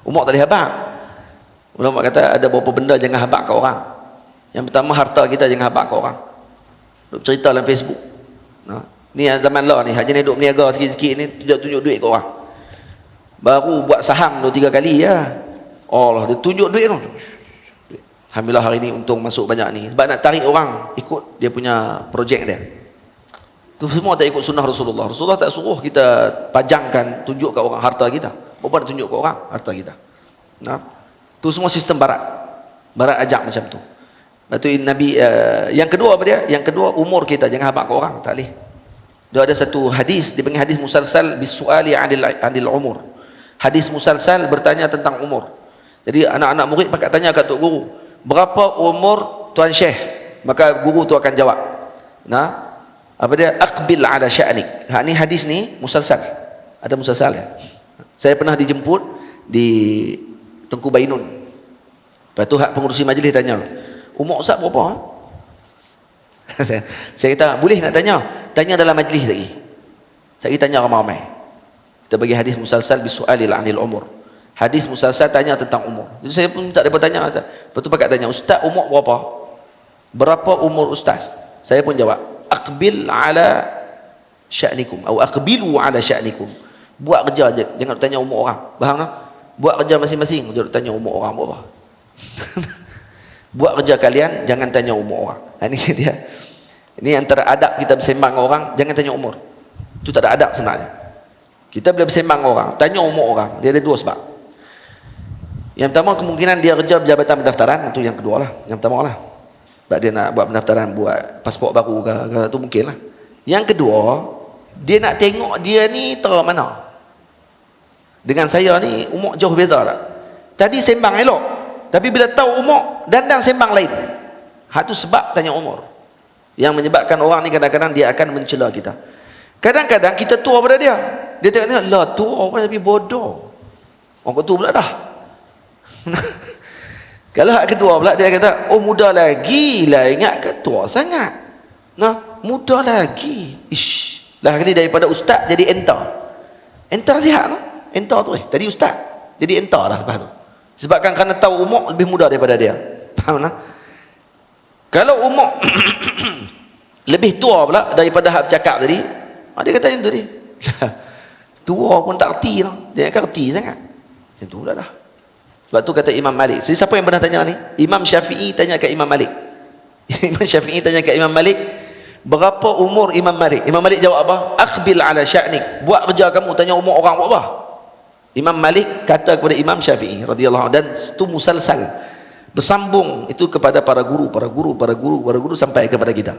Umur tak boleh habaq. Ulama kata ada beberapa benda jangan habaq ke orang. Yang pertama, harta kita jangan habaq ke orang. Duk cerita dalam Facebook. Ni zaman lah ni, hanya duk berniaga sikit-sikit ni, tunjuk duit ke orang. Baru buat saham 2-3 kali ya. Allah, dia tunjuk duit tu. Alhamdulillah hari ni untung masuk banyak ni. Sebab nak tarik orang ikut dia punya projek dia. Tu semua tak ikut sunnah Rasulullah. Rasulullah tak suruh kita pajangkan, tunjuk ke orang harta kita. Berapa nak tunjuk ke orang harta kita. Tu semua sistem barat. Barat ajak macam tu. Lepas tu Nabi yang kedua apa dia? Yang kedua, umur kita jangan habaq ke orang, tak boleh. Dia ada satu hadis, dipanggil hadis musalsal bisuali anil umur. Hadis musalsal bertanya tentang umur. Jadi anak-anak murid pakat tanya kat tok guru, berapa umur tuan syekh? Maka guru tu akan jawab. Apa dia? Aqbil ala sya'nik. Ni hadis ni musalsal. Ada musalsal ya. Saya pernah dijemput di Tengku Bainun. Lepas tu hak pengurusi majlis tanya, umur ustaz berapa? Saya kata, boleh nak tanya? Tanya dalam majlis lagi. Saya tanya ramai-ramai. Kita bagi hadis musalsal bisu'alil anil umur. Hadis musalsal tanya tentang umur. Jadi saya pun minta mereka tanya. Lepas tu pakat tanya, ustaz umur berapa? Berapa umur ustaz? Saya pun jawab, aqbil ala sya'nikum atau aqbilu ala sya'nikum. Buat kerja je, jangan tanya umur orang. Faham tak? Buat kerja masing-masing, jangan tanya umur orang berapa. Buat kerja kalian, jangan tanya umur orang. Ini dia. Ini antara adab kita bersembang dengan orang, jangan tanya umur. Itu tak ada adab sebenarnya. Kita bila bersembang dengan orang, tanya umur orang, dia ada dua sebab. Yang pertama, kemungkinan dia kerja berjabatan pendaftaran, itu yang kedua lah. Yang pertama lah, sebab dia nak buat pendaftaran, buat pasport baru ke, itu mungkin lah. Yang kedua, dia nak tengok dia ni terah mana. Dengan saya ni umur jauh beza tak? Tadi sembang elok, tapi bila tahu umur, dandang sembang lain. Itu sebab tanya umur. Yang menyebabkan orang ni kadang-kadang dia akan mencela kita. Kadang-kadang kita tua pada dia. Dia tengok, lah tua orang tapi bodoh. Orang tua pula dah. Kalau hak kedua pula dia kata, oh muda lagi lah, ingat ke tua sangat. Muda lagi. Ish. Lah kali daripada ustaz jadi enter. Enter sihat no? Enter tu tadi ustaz jadi enter dah lepas tu. Sebabkan kerana tahu umur lebih muda daripada dia. Faham tak? Kalau umur lebih tua pula daripada hak cakap tadi, dia kata macam tu dia. Tua pun tak erti lah. Dia nak erti sangat. Macam tu pula dah. Sebab tu kata Imam Malik. Jadi siapa yang pernah tanya ni? Imam Syafi'i tanya ke Imam Malik. Imam Syafi'i tanya ke Imam Malik, berapa umur Imam Malik? Imam Malik jawab apa? Aqbil ala sya'nik. Buat kerja kamu, tanya umur orang berapa? Imam Malik kata kepada Imam Syafi'i radhiyallahu anhu, dan itu musalsal. Bersambung itu kepada para guru sampai kepada kita.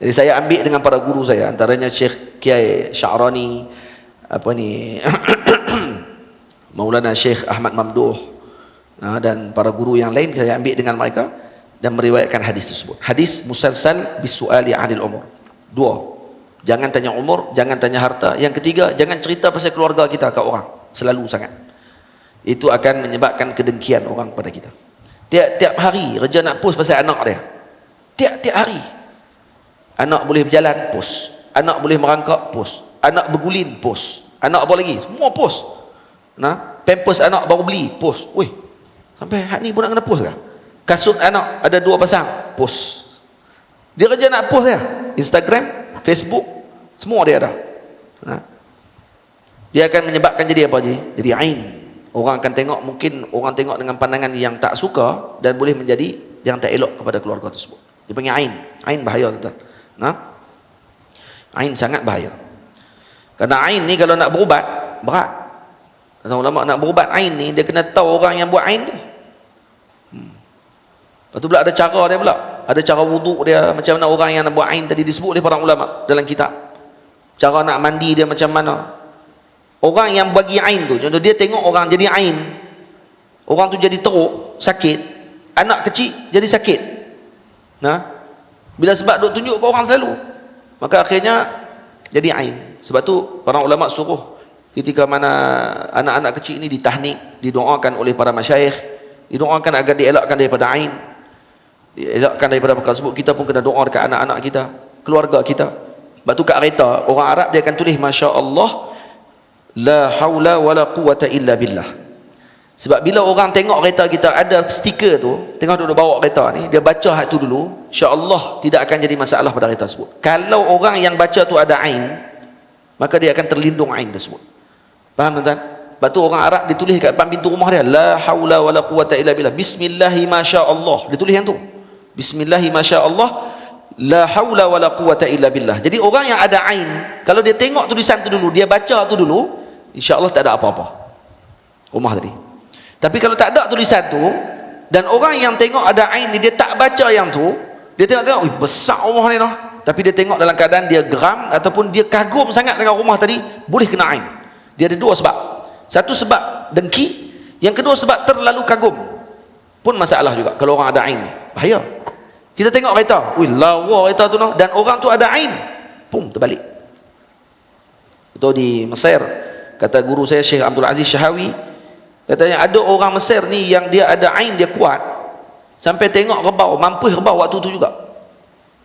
Jadi saya ambil dengan para guru saya, antaranya Syekh Kiai Sya'rani, Maulana Syekh Ahmad Mamduh, dan para guru yang lain saya ambil dengan mereka dan meriwayatkan hadis tersebut. Hadis musalsal bisu'ali 'anil umur. Dua, jangan tanya umur, jangan tanya harta. Yang ketiga, jangan cerita pasal keluarga kita ke orang selalu sangat. Itu akan menyebabkan kedengkian orang pada kita. Tiap-tiap hari Raja nak post pasal anak dia. Tiap-tiap hari. Anak boleh berjalan, post. Anak boleh merangkak, post. Anak bergulin, post. Anak apa lagi? Semua post. Pampers anak baru beli, post. Weh, sampai hak ni pun nak kena post ke? Kasut anak ada 2 pasang, post. Dia kerja nak post ya. Instagram, Facebook, semua dia ada. Dia akan menyebabkan jadi apa je? Jadi ain. Orang akan tengok, mungkin orang tengok dengan pandangan yang tak suka dan boleh menjadi yang tak elok kepada keluarga tersebut. Dia panggil ain. Ain bahaya tuan. Ain sangat bahaya. Kerana ain ni kalau nak berubat, berat. Kata ulama, nak berubat ain ni, dia kena tahu orang yang buat ain tu. Lepas tu pula ada cara dia pula. Ada cara wuduk dia, macam mana orang yang nak buat ain tadi disebut oleh para ulama dalam kitab. Cara nak mandi dia macam mana. Orang yang bagi ain tu, contoh dia tengok orang jadi ain, orang tu jadi teruk, sakit, anak kecil jadi sakit. Bila sebab duk tunjuk ke orang selalu, maka akhirnya jadi ain. Sebab tu para ulama suruh ketika mana anak-anak kecil ini ditahnik, didoakan oleh para masyayikh, didoakan agar dielakkan daripada ain, dielakkan daripada perkara tersebut. Kita pun kena doa dekat anak-anak kita, keluarga kita. Sebab tu kat kereta orang Arab dia akan tulis Masya Allah, la haula wala quwata illa billah. Sebab bila orang tengok kereta kita ada stiker tu, tengok duduk bawa kereta ni, dia baca hak tu dulu, insya-Allah tidak akan jadi masalah pada kereta tersebut. Kalau orang yang baca tu ada ain, maka dia akan terlindung ain tersebut. Faham tuan? Sebab tu orang Arab ditulis kat depan pintu rumah dia, la haula wala quwata illa billah, bismillahi masyaallah. Dia tulis yang tu. Bismillahi masyaallah, la haula wala quwata illa billah. Jadi orang yang ada ain, kalau dia tengok tulisan tu dulu, dia baca tu dulu, insya-Allah tak ada apa-apa rumah tadi. Tapi kalau tak ada tulisan tu, dan orang yang tengok ada ain ni, dia tak baca yang tu, dia tengok-tengok, besar rumah ni noh. Tapi dia tengok dalam keadaan dia geram ataupun dia kagum sangat dengan rumah tadi, boleh kena ain. Dia ada dua sebab. Satu sebab dengki, yang kedua sebab terlalu kagum. Pun masalah juga kalau orang ada ain ni. Bahaya. Kita tengok kereta, wih lawa kereta tu noh, dan orang tu ada ain, pum terbalik. Itu di Mesir, kata guru saya Syekh Abdul Aziz Syahawi, katanya ada orang Mesir ni yang dia ada ain dia kuat, sampai tengok rebau, mampus rebau waktu tu juga,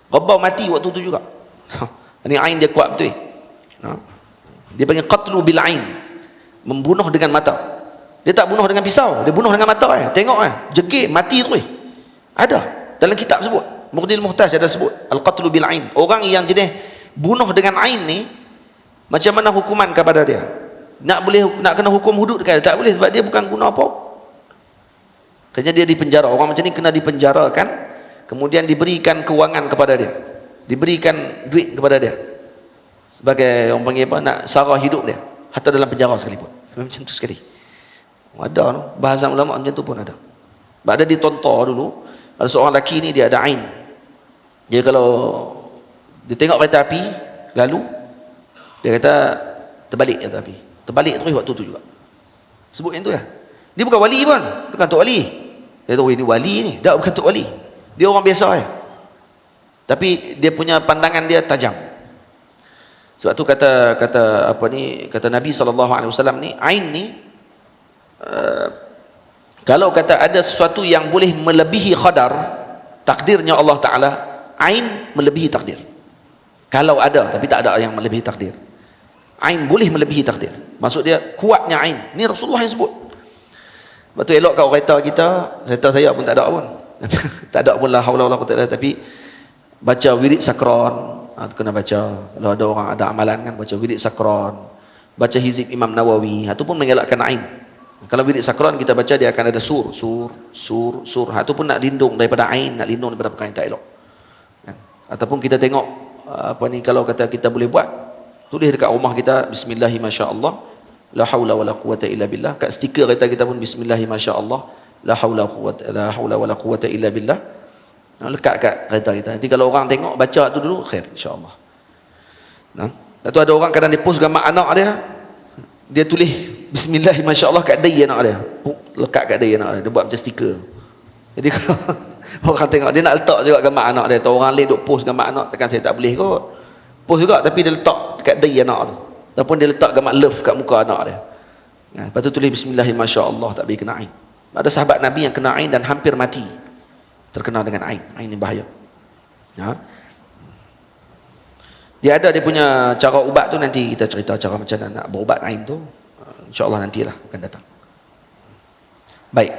rebau mati waktu tu juga. Ini ain dia kuat betul. Dia panggil qatlu bil ain, membunuh dengan mata. Dia tak bunuh dengan pisau, dia bunuh dengan mata. Tengok jegik mati tu. Ada dalam kitab sebut, Mughnil Muhtaj ada sebut al qatlu bil ain. Orang yang jenis bunuh dengan ain ni, macam mana hukuman kepada dia? Nak kena hukum hudud kan? Tak boleh, sebab dia bukan guna apa. Kerana dia dipenjara. Orang macam ni kena dipenjarakan, kemudian diberikan kewangan kepada dia, diberikan duit kepada dia, sebagai orang panggil apa, nak sara hidup dia, hatta dalam penjara sekalipun. Macam tu sekali. Ada tu, bahasa ulama macam tu pun ada. Sebab ada ditontor dulu, ada seorang lelaki ni dia ada ain. Jadi kalau dia tengok kereta api lalu, dia kata terbalik kereta api, terbalik terus waktu tu juga. Sebut yang tu ya. Dia bukan wali pun, bukan tok wali. Dia tahu ini wali ni, dak bukan tok wali. Dia orang biasa tapi dia punya pandangan dia tajam. Sebab tu kata Nabi SAW ni, ain ni kalau kata ada sesuatu yang boleh melebihi qadar, takdirnya Allah Taala, ain melebihi takdir. Kalau ada, tapi tak ada yang melebihi takdir. Ain boleh melebihi takdir. Maksud dia kuatnya ain. Ni Rasulullah yang sebut. Sebab tu elok kau kereta kita, kereta saya pun tak ada pun. Tak ada pun la haula wala quwwata illa billah, tapi baca wirid sakron, kena baca. Kalau ada orang ada amalan kan, baca wirid sakron, baca hizib Imam Nawawi, itu pun mengelakkan ain. Kalau wirid sakron kita baca, dia akan ada sur. Itu pun nak lindung daripada ain, nak lindung daripada perkara yang tak elok. Ataupun kita tengok kalau kata kita boleh buat, tulis dekat rumah kita bismillahi masyaallah, la haula wala quwata illa billah. Kat stiker kereta kita pun bismillahi masyaallah, la haula wala quwata illa billah. Lekat kat kereta kita. Nanti kalau orang tengok, baca tu dulu, khair insya-Allah. Lepas tu ada orang kadang dia post gambar anak dia tulis bismillahi masyaallah kat dahi anak dia. Lekat kat dahi anak dia. Dia buat macam stiker. Jadi kalau orang tengok, dia nak letak juga gambar anak dia. Atau orang lain duk post gambar anak, takkan saya tak boleh kot. Post juga, tapi dia letak dekat dahi anak tu. Ataupun dia letak gambar love kat muka anak dia. Lepas tu tulis bismillahi masyaallah, tak boleh kena ain. Ada sahabat Nabi yang kena ain dan hampir mati, terkena dengan ain. Ain ni bahaya. Dia ada dia punya cara ubat tu, nanti kita cerita cara macam mana nak berubat ain tu. InsyaAllah nantilah akan datang. Baik.